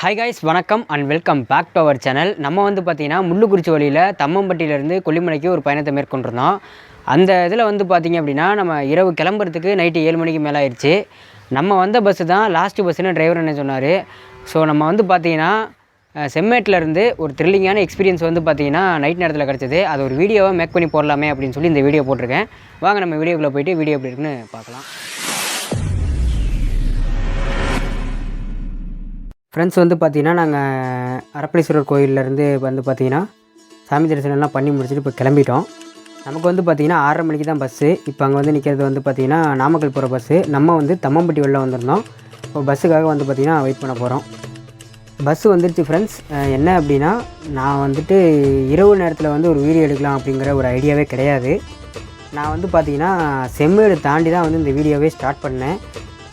Hi guys, வணக்கம் and welcome back to our channel. நம்ம வந்து பார்த்திங்கன்னா முள்ளுக்குறிச்சி வழியில் தம்மம்பட்டியிலேருந்து கொல்லிமலைக்கு ஒரு பயணத்தை மேற்கொண்டிருந்தோம். அந்த இதில் வந்து பார்த்திங்க அப்படின்னா நம்ம இரவு கிளம்புறதுக்கு நைட்டு 7 மணிக்கு மேலே ஆயிடுச்சு. நம்ம வந்த பஸ்ஸு தான் லாஸ்ட்டு பஸ்ஸுன்னு டிரைவர் என்ன சொன்னார். ஸோ நம்ம வந்து பார்த்திங்கன்னா செம்மேட்டிலேருந்து ஒரு த்ரில்லிங்கான எக்ஸ்பீரியன்ஸ் வந்து பார்த்திங்கன்னா நைட் நேரத்தில் கிடச்சிது. அது ஒரு வீடியோவை மேக் பண்ணி போடலாமே அப்படின்னு சொல்லி இந்த வீடியோ போட்டிருக்கேன். வாங்க நம்ம வீடியோக்குள்ளே போய்ட்டு வீடியோ எப்படி இருக்குன்னு பார்க்கலாம். ஃப்ரெண்ட்ஸ் வந்து பார்த்திங்கன்னா நாங்கள் அரப்பளீஸ்வரர் கோயிலேருந்து வந்து பார்த்திங்கன்னா சாமி தரிசனம்லாம் பண்ணி முடிச்சுட்டு இப்போ கிளம்பிட்டோம். நமக்கு வந்து பார்த்திங்கன்னா 6:30 மணிக்கு தான் பஸ்ஸு. இப்போ அங்கே வந்து நிற்கிறது வந்து பார்த்திங்கன்னா நாமக்கல் போகிற பஸ்ஸு. நம்ம வந்து தம்மம்பட்டி வெளில வந்திருந்தோம். இப்போ பஸ்ஸுக்காக வந்து பார்த்திங்கன்னா வெயிட் பண்ண போகிறோம். பஸ்ஸு வந்துருச்சு ஃப்ரெண்ட்ஸ். என்ன அப்படின்னா நான் வந்துட்டு இரவு நேரத்தில் வந்து ஒரு வீடியோ எடுக்கலாம் அப்படிங்கிற ஒரு ஐடியாவே கிடையாது. நான் வந்து பார்த்திங்கன்னா செம்மேடு தாண்டி தான் வந்து இந்த வீடியோவே ஸ்டார்ட் பண்ணேன்.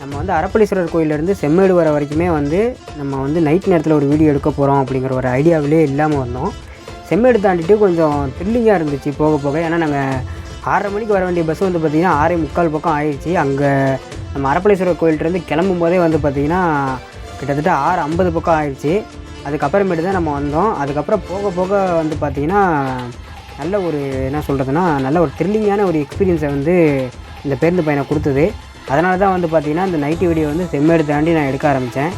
நம்ம வந்து அரப்பளீஸ்வரர் கோயிலேருந்து செம்மேடு வர வரைக்குமே வந்து நம்ம வந்து நைட் நேரத்தில் ஒரு வீடியோ எடுக்க போகிறோம் அப்படிங்கிற ஒரு ஐடியாவிலே இல்லாமல் வந்தோம். செம்மேடு தாண்டிட்டு கொஞ்சம் த்ரில்லிங்காக இருந்துச்சு போக போக. ஏன்னா நாங்கள் 6:30 மணிக்கு வர வேண்டிய பஸ் வந்து பார்த்திங்கன்னா 6:45 பக்கம் ஆயிடுச்சு. அங்கே நம்ம அரப்பளீஸ்வரர் கோயிலிருந்து கிளம்பும் போதே வந்து பார்த்திங்கன்னா கிட்டத்தட்ட 6:50 பக்கம் ஆயிடுச்சு. அதுக்கப்புறமேட்டு தான் நம்ம வந்தோம். அதுக்கப்புறம் போக போக வந்து பார்த்திங்கன்னா நல்ல ஒரு என்ன சொல்கிறதுனா நல்ல ஒரு த்ரில்லிங்கான ஒரு எக்ஸ்பீரியன்ஸை வந்து இந்த பேருந்து பயணம் கொடுத்தது. அதனால தான் வந்து பார்த்திங்கன்னா இந்த நைட்டு வீடியோ வந்து செம்மேடு தாண்டி நான் எடுக்க ஆரம்பித்தேன்.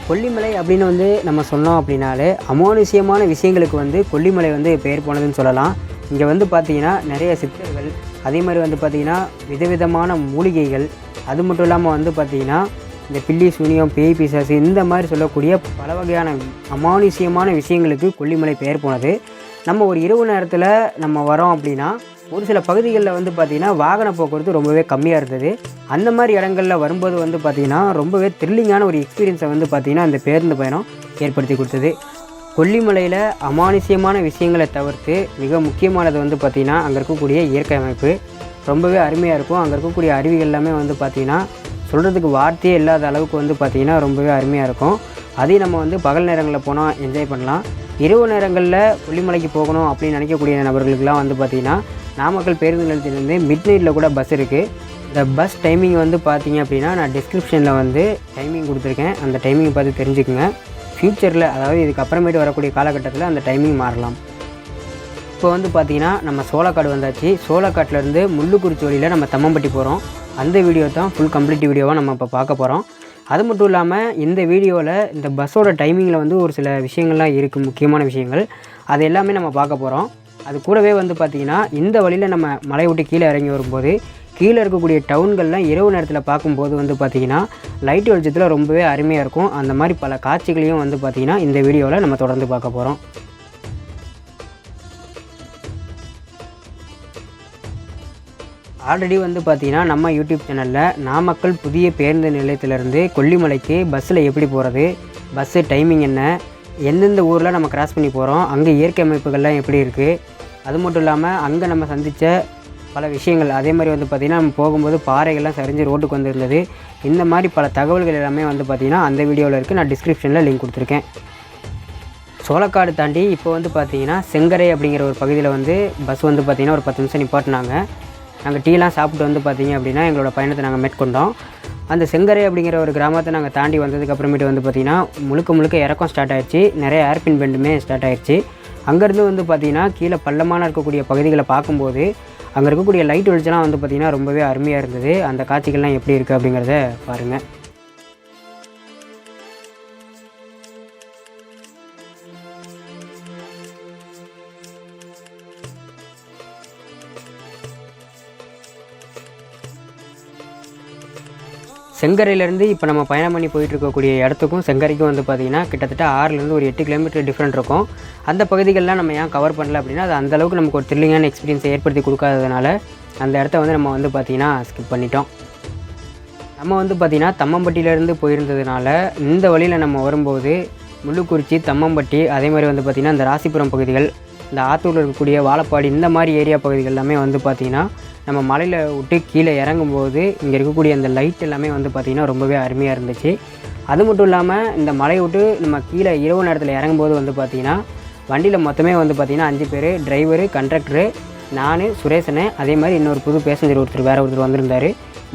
கொல்லிமலை அப்படின்னு வந்து நம்ம சொன்னோம் அப்படின்னாலே அமானுஷ்யமான விஷயங்களுக்கு வந்து கொல்லிமலை வந்து பெயர் போனதுன்னு சொல்லலாம். இங்கே வந்து பார்த்திங்கன்னா நிறைய சித்தர்கள், அதே மாதிரி வந்து பார்த்திங்கன்னா விதவிதமான மூலிகைகள், அது மட்டும் இல்லாமல் வந்து பார்த்திங்கன்னா இந்த பில்லி சூனியம், பேய் பிசாசு இந்த மாதிரி சொல்லக்கூடிய பல வகையான அமானுஷ்யமான விஷயங்களுக்கு கொல்லிமலை பெயர் போனது. நம்ம ஒரு இரவு நேரத்தில் நம்ம வரோம் அப்படின்னா ஒரு சில பகுதிகளில் வந்து பார்த்திங்கன்னா வாகன போக்குவரத்து ரொம்பவே கம்மியாக இருந்தது. அந்த மாதிரி இடங்களில் வரும்போது வந்து பார்த்திங்கன்னா ரொம்பவே த்ரில்லிங்கான ஒரு எக்ஸ்பீரியன்ஸை வந்து பார்த்திங்கன்னா அந்த பேருந்து பயணம் ஏற்படுத்தி கொடுத்தது. கொல்லிமலையில் அமானுஷ்யமான விஷயங்களை தவிர்த்து மிக முக்கியமானது வந்து பார்த்திங்கன்னா அங்கே இருக்கக்கூடிய இயற்கை அமைப்பு ரொம்பவே அருமையாக இருக்கும். அங்கே இருக்கக்கூடிய அருவிகள் எல்லாமே வந்து பார்த்திங்கன்னா சொல்கிறதுக்கு வார்த்தையே இல்லாத அளவுக்கு வந்து பார்த்திங்கன்னா ரொம்பவே அருமையாக இருக்கும். அதையும் நம்ம வந்து பகல் நேரங்களில் போனால் என்ஜாய் பண்ணலாம். இரவு நேரங்களில் கொல்லிமலைக்கு போகணும் அப்படின்னு நினைக்கக்கூடிய நபர்களுக்கெல்லாம் வந்து பார்த்திங்கன்னா நாமக்கல் பேருந்து நிலையத்திலேருந்து மிட் நைட்டில் கூட பஸ் இருக்குது. இந்த பஸ் டைமிங் வந்து பார்த்திங்க அப்படின்னா நான் டிஸ்கிரிப்ஷனில் வந்து டைமிங் கொடுத்துருக்கேன். அந்த டைமிங் பார்த்து தெரிஞ்சுக்குங்க. ஃப்யூச்சரில் அதாவது இதுக்கு அப்புறமேட்டு வரக்கூடிய காலகட்டத்தில் அந்த டைமிங் மாறலாம். இப்போ வந்து பார்த்திங்கன்னா நம்ம சோளக்காடு வந்தாச்சு. சோளக்காட்டிலேருந்து முள்ளுக்குறிச்சி வழியில் நம்ம தம்மம்பட்டி போகிறோம். அந்த வீடியோ தான் ஃபுல் கம்ப்ளீட் வீடியோவாக நம்ம இப்போ பார்க்க போகிறோம். அது மட்டும் இல்லாமல் இந்த வீடியோவில் இந்த பஸ்ஸோட டைமிங்கில் வந்து ஒரு சில விஷயங்கள்லாம் இருக்குது, முக்கியமான விஷயங்கள். அது எல்லாமே நம்ம பார்க்க போகிறோம். அது கூடவே வந்து பார்த்திங்கன்னா இந்த வழியில் நம்ம மலை விட்டு கீழே இறங்கி வரும்போது கீழே இருக்கக்கூடிய டவுன்கள்லாம் இரவு நேரத்தில் பார்க்கும்போது வந்து பார்த்திங்கன்னா லைட் வெளிச்சத்தில் ரொம்பவே அருமையாக இருக்கும். அந்த மாதிரி பல காட்சிகளையும் வந்து பார்த்திங்கன்னா இந்த வீடியோவில் நம்ம தொடர்ந்து பார்க்க போகிறோம். ஆல்ரெடி வந்து பார்த்திங்கன்னா நம்ம யூடியூப் சேனலில் நாமக்கல் புதிய பேருந்து நிலையத்திலேருந்து கொல்லிமலைக்கு பஸ்ஸில் எப்படி போகிறது, பஸ்ஸு டைமிங் என்ன, எந்தெந்த ஊரில் நம்ம கிராஸ் பண்ணி போகிறோம், அங்கே இயற்கை அமைப்புகள்லாம் எப்படி இருக்குது, அது மட்டும் இல்லாமல் அங்கே நம்ம சந்தித்த பல விஷயங்கள், அதே மாதிரி வந்து பார்த்திங்கன்னா நம்ம போகும்போது பாறைகள்லாம் சரிஞ்சு ரோட்டுக்கு வந்துருந்தது. இந்த மாதிரி பல தகவல்கள் எல்லாமே வந்து பார்த்திங்கன்னா அந்த வீடியோவில் இருக்குது. நான் டிஸ்கிரிப்ஷனில் லிங்க் கொடுத்துருக்கேன். சோளக்காடு தாண்டி இப்போ வந்து பார்த்திங்கன்னா செங்கரை அப்படிங்கிற ஒரு பகுதியில் வந்து பஸ் வந்து பார்த்திங்கன்னா ஒரு 10 நிமிஷம் நிப்பாட்டினாங்க. நாங்கள் டீலாம் சாப்பிட்டு வந்து பார்த்திங்க அப்படின்னா எங்களோட பயணத்தை நாங்கள் மேற்கொண்டோம். அந்த செங்கரை அப்படிங்கிற ஒரு கிராமத்தை நாங்கள் தாண்டி வந்ததுக்கு அப்புறமேட்டு வந்து பார்த்திங்கன்னா முழுக்க இறக்கம் ஸ்டார்ட் ஆகிடுச்சு. நிறைய ஏர்பின் பெண்டுமே ஸ்டார்ட் ஆகிடுச்சு. அங்கேருந்து வந்து பார்த்திங்கன்னா கீழே பள்ளமான இருக்கக்கூடிய பகுதிகளை பார்க்கும்போது அங்கே இருக்கக்கூடிய லைட் வெளிச்சம்லாம் வந்து பார்த்திங்கன்னா ரொம்பவே அருமையாக இருந்தது. அந்த காட்சிகள்லாம் எப்படி இருக்குது அப்படிங்கிறத பாருங்கள். செங்கரையிலேருந்து இப்போ நம்ம பயணம் பண்ணி போயிட்டு இருக்கக்கூடிய இடத்துக்கும் செங்கரைக்கும் வந்து பார்த்திங்கன்னா கிட்டத்தட்ட 6லேருந்து ஒரு 8 கிலோமீட்டர் டிஃப்ரெண்ட் இருக்கும். அந்த பகுதிகளெலாம் நம்ம ஏன் கவர் பண்ணல அப்படின்னா அது அந்தளவுக்கு நமக்கு ஒரு த்ரில்லிங்கான எக்ஸ்பீரியன்ஸை ஏற்படுத்தி கொடுக்காததுனால அந்த இடத்த வந்து நம்ம வந்து பார்த்திங்கன்னா ஸ்கிப் பண்ணிட்டோம். நம்ம வந்து பார்த்திங்கன்னா தம்மம்பட்டியிலேருந்து போயிருந்ததுனால இந்த வழியில் நம்ம வரும்போது முள்ளுக்குறிச்சி, தம்மம்பட்டி, அதே மாதிரி வந்து பார்த்திங்கன்னா இந்த ராசிபுரம் பகுதிகள், இந்த ஆத்தூரில் இருக்கக்கூடிய வாழப்பாடி இந்த மாதிரி ஏரியா பகுதிகள் எல்லாமே வந்து பார்த்திங்கன்னா நம்ம மலையில் விட்டு கீழே இறங்கும்போது இங்கே இருக்கக்கூடிய அந்த லைட் எல்லாமே வந்து பார்த்திங்கன்னா ரொம்பவே அருமையாக இருந்துச்சு. அது மட்டும் இல்லாமல் இந்த மலையை விட்டு நம்ம கீழே இரவு நேரத்தில் இறங்கும்போது வந்து பார்த்திங்கன்னா வண்டியில் மொத்தமே வந்து பார்த்திங்கன்னா 5 பேர், டிரைவரு, கண்டக்டரு, நான், சுரேஷனு, அதே மாதிரி இன்னொரு புது பேசஞ்சர் வேறு ஒருத்தர் வந்திருந்தார்.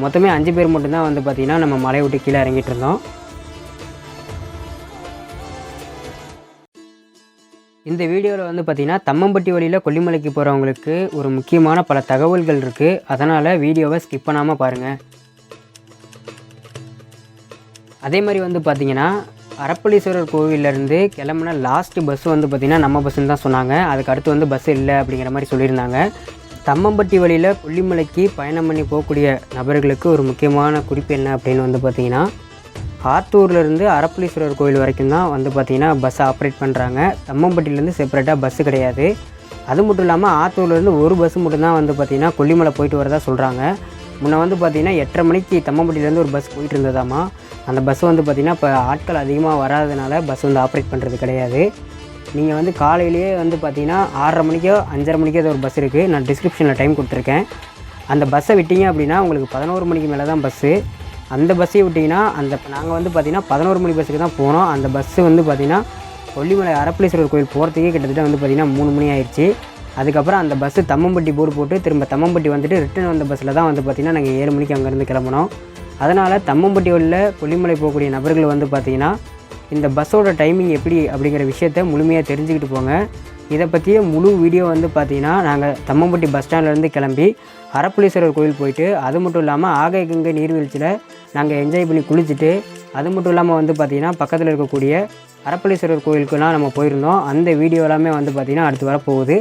மொத்தமே 5 பேர் மட்டும்தான் வந்து பார்த்திங்கன்னா நம்ம மலையை விட்டு கீழே இறங்கிட்டு இருந்தோம். இந்த வீடியோவில் வந்து பார்த்திங்கன்னா தம்மம்பட்டி வழியில் கொல்லிமலைக்கு போகிறவங்களுக்கு ஒரு முக்கியமான பல தகவல்கள் இருக்குது. அதனால் வீடியோவை ஸ்கிப் பண்ணாமல் பாருங்கள். அதே மாதிரி வந்து பார்த்திங்கன்னா அரப்பளீஸ்வரர் கோவிலேருந்து கிளம்புன லாஸ்ட்டு பஸ்ஸு வந்து பார்த்திங்கன்னா நம்ம பஸ்ஸுன்னு தான் சொன்னாங்க. அதுக்கு அடுத்து வந்து பஸ்ஸு இல்லை அப்படிங்கிற மாதிரி சொல்லியிருந்தாங்க. தம்மம்பட்டி வழியில் கொல்லிமலைக்கு பயணம் பண்ணி போகக்கூடிய நபர்களுக்கு ஒரு முக்கியமான குறிப்பு என்ன அப்படின்னு வந்து பார்த்திங்கன்னா, ஆத்தூர்லேருந்து அரப்பளீஸ்வரர் கோவில் வரைக்கும் தான் வந்து பார்த்திங்கன்னா பஸ்ஸை ஆப்ரேட் பண்ணுறாங்க. தம்மம்பட்டியிலேருந்து செப்பரேட்டாக பஸ்ஸு கிடையாது. அது மட்டும் இல்லாமல் ஆத்தூர்லேருந்து ஒரு பஸ்ஸு மட்டும்தான் வந்து பார்த்திங்கன்னா கொல்லிமலை போயிட்டு வரதா சொல்கிறாங்க. முன்னே வந்து பார்த்திங்கன்னா 8:30 மணிக்கு தம்மம்பட்டியிலேருந்து ஒரு பஸ் போயிட்டு இருந்ததாமா. அந்த பஸ் வந்து பார்த்திங்கன்னா இப்போ ஆட்கள் அதிகமாக வராதனால பஸ் வந்து ஆப்ரேட் பண்ணுறது கிடையாது. நீங்கள் வந்து காலையிலேயே வந்து பார்த்திங்கன்னா 6:30 மணிக்கோ 5:30 மணிக்கோ ஒரு பஸ் இருக்குது. நான் டிஸ்கிரிப்ஷனில் டைம் கொடுத்துருக்கேன். அந்த பஸ்ஸை விட்டீங்க அப்படின்னா உங்களுக்கு 11 மணிக்கு மேலே தான் பஸ்ஸு. அந்த பஸ்ஸை விட்டிங்கன்னா நாங்கள் வந்து பார்த்திங்கன்னா 11 மணி பஸ்ஸுக்கு தான் போனோம். அந்த பஸ்ஸு வந்து பார்த்திங்கன்னா கொல்லிமலை அரப்பளீஸ்வரர் கோயில் போகிறதுக்கே கிட்டத்தட்ட வந்து பார்த்திங்கன்னா 3 மணி ஆயிடுச்சு. அதுக்கப்புறம் அந்த பஸ்ஸு தம்மம்பட்டி போர்டு போட்டு திரும்ப தம்மம்பட்டி வந்துட்டு ரிட்டன் வந்த பஸ்ஸில் தான் வந்து பார்த்திங்கன்னா நாங்கள் 7 மணிக்கு அங்கேருந்து கிளம்புனோம். அதனால் தம்மம்பட்டி வழியில் கொல்லிமலை போகக்கூடிய நபர்கள் வந்து பார்த்திங்கன்னா இந்த பஸ்ஸோட டைமிங் எப்படி அப்படிங்கிற விஷயத்த முழுமையாக தெரிஞ்சுக்கிட்டு போங்க. இதை பற்றிய முழு வீடியோ வந்து பார்த்திங்கன்னா நாங்கள் தம்மம்பட்டி பஸ் ஸ்டாண்ட்லேருந்து கிளம்பி அரப்பளீஸ்வரர் கோயில் போயிட்டு, அது மட்டும் இல்லாமல் ஆகாயகங்கை நீர்வீழ்ச்சியில் நாங்கள் என்ஜாய் பண்ணி குளிச்சுட்டு, அது மட்டும் இல்லாமல் வந்து பார்த்திங்கன்னா பக்கத்தில் இருக்கக்கூடிய அரப்பளீஸ்வரர் கோயிலுக்குலாம் நம்ம போயிருந்தோம். அந்த வீடியோ எல்லாமே வந்து பார்த்திங்கன்னா அடுத்து வரப்போகுது.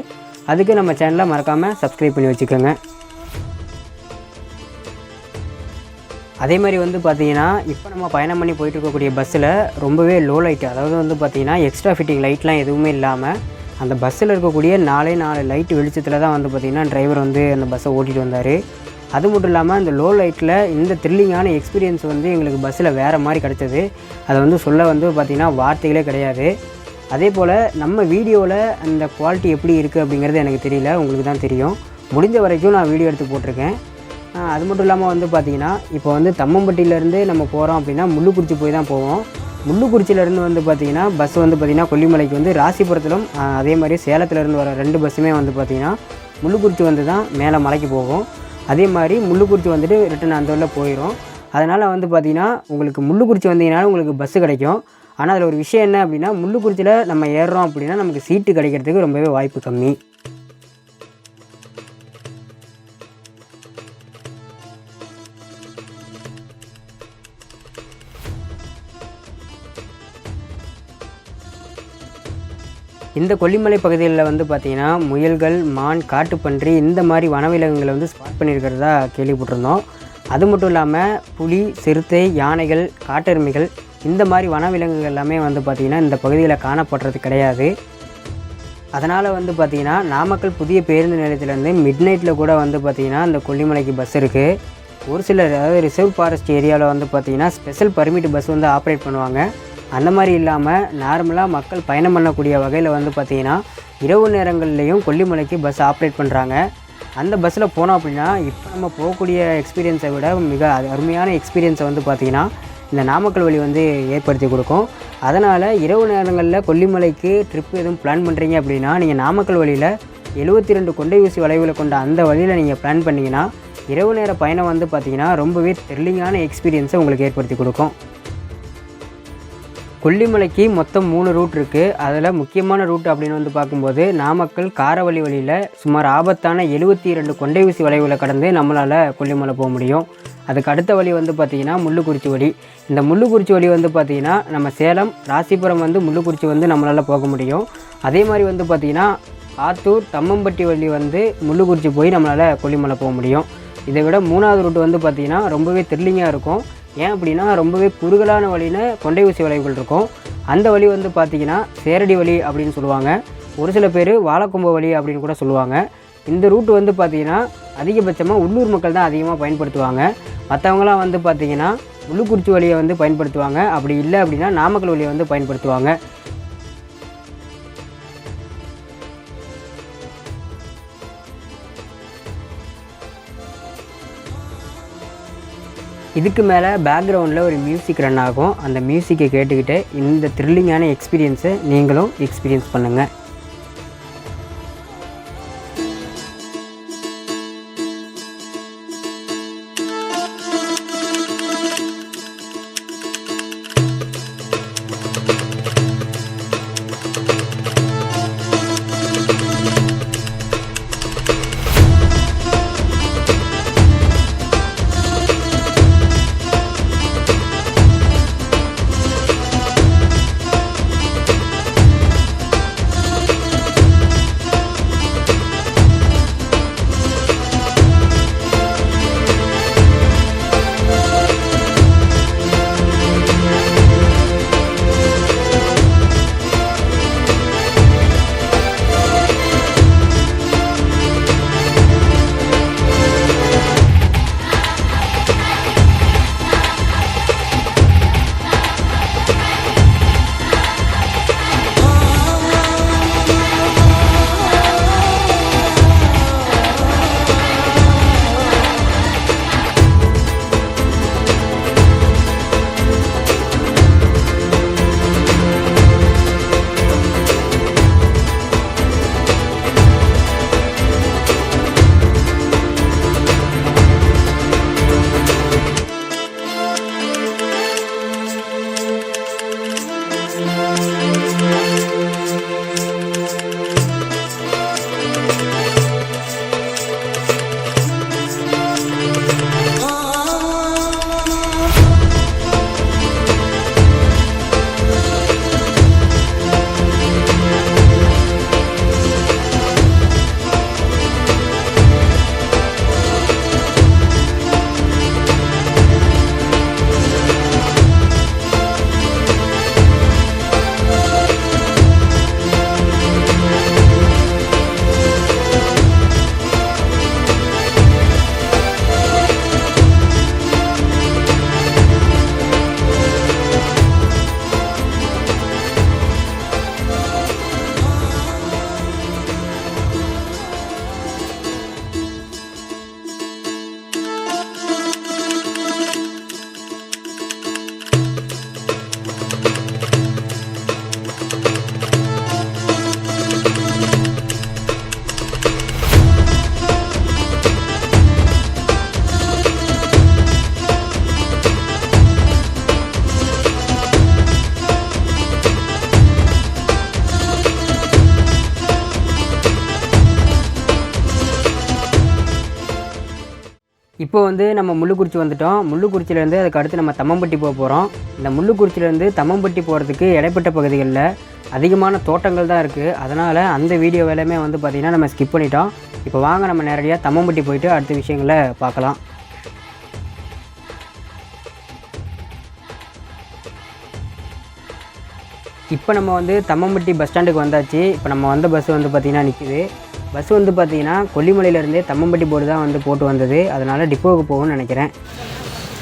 அதுக்கு நம்ம சேனலை மறக்காமல் சப்ஸ்கிரைப் பண்ணி வச்சுக்கோங்க. அதே மாதிரி வந்து பார்த்திங்கன்னா இப்போ நம்ம பயணம் பண்ணி போயிட்டு இருக்கக்கூடிய பஸ்ஸில் ரொம்பவே லோ லைட்டு, அதாவது வந்து பார்த்திங்கன்னா எக்ஸ்ட்ரா ஃபிட்டிங் லைட்லாம் எதுவுமே இல்லாமல் அந்த பஸ்ஸில் இருக்கக்கூடிய 4 லைட்டு வெளிச்சத்தில் தான் வந்து பார்த்திங்கன்னா டிரைவர் வந்து அந்த பஸ்ஸை ஓட்டிகிட்டு வந்தார். அது மட்டும் இல்லாமல் அந்த லோ லைட்டில் இந்த த்ரில்லிங்கான எக்ஸ்பீரியன்ஸ் வந்து எங்களுக்கு பஸ்ஸில் வேறு மாதிரி கிடச்சது. அதை வந்து சொல்ல வந்து பார்த்திங்கன்னா வார்த்தைகளே கிடையாது. அதே போல் நம்ம வீடியோவில் அந்த குவாலிட்டி எப்படி இருக்குது அப்படிங்கிறது எனக்கு தெரியல, உங்களுக்கு தான் தெரியும். முடிஞ்ச வரைக்கும் நான் வீடியோ எடுத்து போட்டிருக்கேன். அது மட்டும் இல்லாமல் வந்து பார்த்திங்கன்னா இப்போ வந்து தம்மம்பட்டியிலேருந்து நம்ம போகிறோம் அப்படின்னா முள்ளுக்குறிச்சி போய் தான் போவோம். முள்ளுக்குறிச்சியிலேருந்து வந்து பார்த்திங்கன்னா பஸ் வந்து பார்த்திங்கன்னா கொல்லிமலைக்கு வந்து ராசிபுரத்திலும் அதே மாதிரி சேலத்துலேருந்து வர 2 பஸ்ஸுமே வந்து பார்த்திங்கன்னா முள்ளுக்குறிச்சி வந்து தான் மேலே மலைக்கு போகும். அதே மாதிரி முள்ளுக்குறிச்சி வந்துட்டு ரிட்டன் அந்த ஊரில் போயிடும். அதனால் வந்து பார்த்திங்கன்னா உங்களுக்கு முள்ளுக்குறிச்சி வந்தீங்கனாலும் உங்களுக்கு பஸ்ஸு கிடைக்கும். ஆனால் அதில் ஒரு விஷயம் என்ன அப்படின்னா, முள்ளுக்குறிச்சியில் நம்ம ஏறுறோம் அப்படின்னா நமக்கு சீட்டு கிடைக்கிறதுக்கு ரொம்பவே வாய்ப்பு கம்மி. இந்த கொல்லிமலை பகுதிகளில் வந்து பார்த்திங்கன்னா முயல்கள், மான், காட்டுப்பன்றி இந்த மாதிரி வனவிலங்குகளை வந்து ஸ்பாட் பண்ணியிருக்கிறதா கேள்விப்பட்டிருந்தோம். அது மட்டும் இல்லாமல் புலி, சிறுத்தை, யானைகள், காட்டெருமைகள் இந்த மாதிரி வனவிலங்குகள் எல்லாமே வந்து பார்த்திங்கன்னா இந்த பகுதியில் காணப்படுறது கிடையாது. அதனால் வந்து பார்த்திங்கன்னா நாமக்கல் புதிய பேருந்து நிலையத்திலேருந்து மிட்நைட்டில் கூட வந்து பார்த்திங்கன்னா இந்த கொல்லிமலைக்கு பஸ் இருக்குது. ஒரு சிலர் அதாவது ரிசர்வ் ஃபாரஸ்ட் ஏரியாவில் வந்து பார்த்திங்கன்னா ஸ்பெஷல் பர்மிட் பஸ் வந்து ஆப்ரேட் பண்ணுவாங்க. அந்த மாதிரி இல்லாமல் நார்மலாக மக்கள் பயணம் பண்ணக்கூடிய வகையில் வந்து பார்த்திங்கன்னா இரவு நேரங்கள்லேயும் கொல்லிமலைக்கு பஸ் ஆப்ரேட் பண்ணுறாங்க. அந்த பஸ்ஸில் போனோம் அப்படின்னா இப்போ நம்ம போகக்கூடிய எக்ஸ்பீரியன்ஸை விட மிக அருமையான எக்ஸ்பீரியன்ஸை வந்து பார்த்திங்கன்னா இந்த நாமக்கல் வழி வந்து ஏற்படுத்தி கொடுக்கும். அதனால் இரவு நேரங்களில் கொல்லிமலைக்கு ட்ரிப் எதுவும் பிளான் பண்ணுறீங்க அப்படின்னா நீங்கள் நாமக்கல் வழியில் 72 கொண்டை ஊசி வளைவில் கொண்ட அந்த வழியில் நீங்கள் பிளான் பண்ணிங்கன்னா இரவு நேர பயணம் வந்து பார்த்திங்கன்னா ரொம்பவே த்ரில்லிங்கான எக்ஸ்பீரியன்ஸை உங்களுக்கு ஏற்படுத்தி கொடுக்கும். கொல்லிமலைக்கு மொத்தம் 3 ரூட் இருக்குது. அதில் முக்கியமான ரூட் அப்படின்னு வந்து பார்க்கும்போது நாமக்கல் காரவழி வழியில் சுமார் ஆபத்தான 72 கொண்டை ஊசி வளைவில் கடந்து நம்மளால் கொல்லிமலை போக முடியும். அதுக்கு அடுத்த வழி வந்து பார்த்திங்கன்னா முள்ளுக்குறிச்சி வழி. இந்த முள்ளுக்குறிச்சி வழி வந்து பார்த்திங்கன்னா நம்ம சேலம், ராசிபுரம் வந்து முள்ளுக்குறிச்சி வந்து நம்மளால் போக முடியும். அதே மாதிரி வந்து பார்த்திங்கன்னா ஆத்தூர், தம்மம்பட்டி வழி வந்து முள்ளுக்குறிச்சி போய் நம்மளால் கொல்லிமலை போக முடியும். இதை விட 3வது ரூட் வந்து பார்த்திங்கன்னா ரொம்பவே த்ரில்லிங்காக இருக்கும். ஏன் அப்படின்னா ரொம்பவே குறுகலான வழியில் கொண்டை ஊசி வளைவுகள் இருக்கும். அந்த வழி வந்து பார்த்திங்கன்னா சேரடி வழி அப்படின்னு சொல்லுவாங்க. ஒரு சில பேர் வாழைக்கொம்பு வழி அப்படின்னு கூட சொல்லுவாங்க. இந்த ரூட் வந்து பார்த்திங்கன்னா அதிகபட்சமாக உள்ளூர் மக்கள் தான் அதிகமாக பயன்படுத்துவாங்க. மற்றவங்களாம் வந்து பார்த்திங்கன்னா முள்ளுக்குறிச்சி வழியை வந்து பயன்படுத்துவாங்க. அப்படி இல்லை அப்படின்னா நாமக்கல் வழியை வந்து பயன்படுத்துவாங்க. இதுக்கு மேலே பேக்ரவுண்டில் ஒரு மியூசிக் ரன் ஆகும். அந்த மியூசிக்கை கேட்டுக்கிட்டு இந்த த்ரில்லிங்கான எக்ஸ்பீரியன்ஸை நீங்களும் எக்ஸ்பீரியன்ஸ் பண்ணுங்கள். இப்போ வந்து நம்ம முள்ளுக்குறிச்சி வந்துட்டோம். முள்ளுக்குறிச்சியிலேருந்து அதுக்கு அடுத்து நம்ம தம்மம்பட்டி போக போகிறோம். இந்த முள்ளுக்குறிச்சியிலேருந்து தம்மம்பட்டி போகிறதுக்கு இடைப்பட்ட பகுதிகளில் அதிகமான தோட்டங்கள் தான் இருக்குது. அதனால் அந்த வீடியோ எல்லாமே வந்து பார்த்திங்கன்னா நம்ம ஸ்கிப் பண்ணிட்டோம். இப்போ வாங்க நம்ம நேரடியாக தம்மம்பட்டி போயிட்டு அடுத்த விஷயங்களை பார்க்கலாம். இப்போ நம்ம வந்து தம்மம்பட்டி பஸ் ஸ்டாண்டுக்கு வந்தாச்சு. இப்போ நம்ம வந்த பஸ் வந்து பார்த்திங்கன்னா நிற்கிது. பஸ் வந்து பார்த்திங்கன்னா கொல்லிமலையிலேருந்தே தம்மம்பட்டி போர்டு தான் வந்து போட்டு வந்தது. அதனால் டிப்போவுக்கு போகும்னு நினைக்கிறேன்.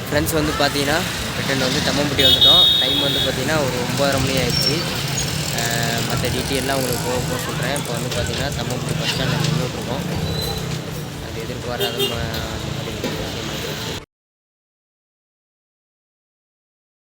ஃப்ரெண்ட்ஸ் வந்து பார்த்தீங்கன்னா ரிட்டன் வந்து தம்மம்பட்டி வந்துவிட்டோம். டைம் வந்து பார்த்திங்கன்னா ஒரு 9:30 மணி ஆயிடுச்சு. மற்ற டீட்டெயிலாம் உங்களுக்கு போக சொல்கிறேன். இப்போ வந்து பார்த்திங்கன்னா தம்மம்பட்டி பஸ் ஸ்டாண்டில் நின்றுட்ருக்கோம். அது எதிர்பாராத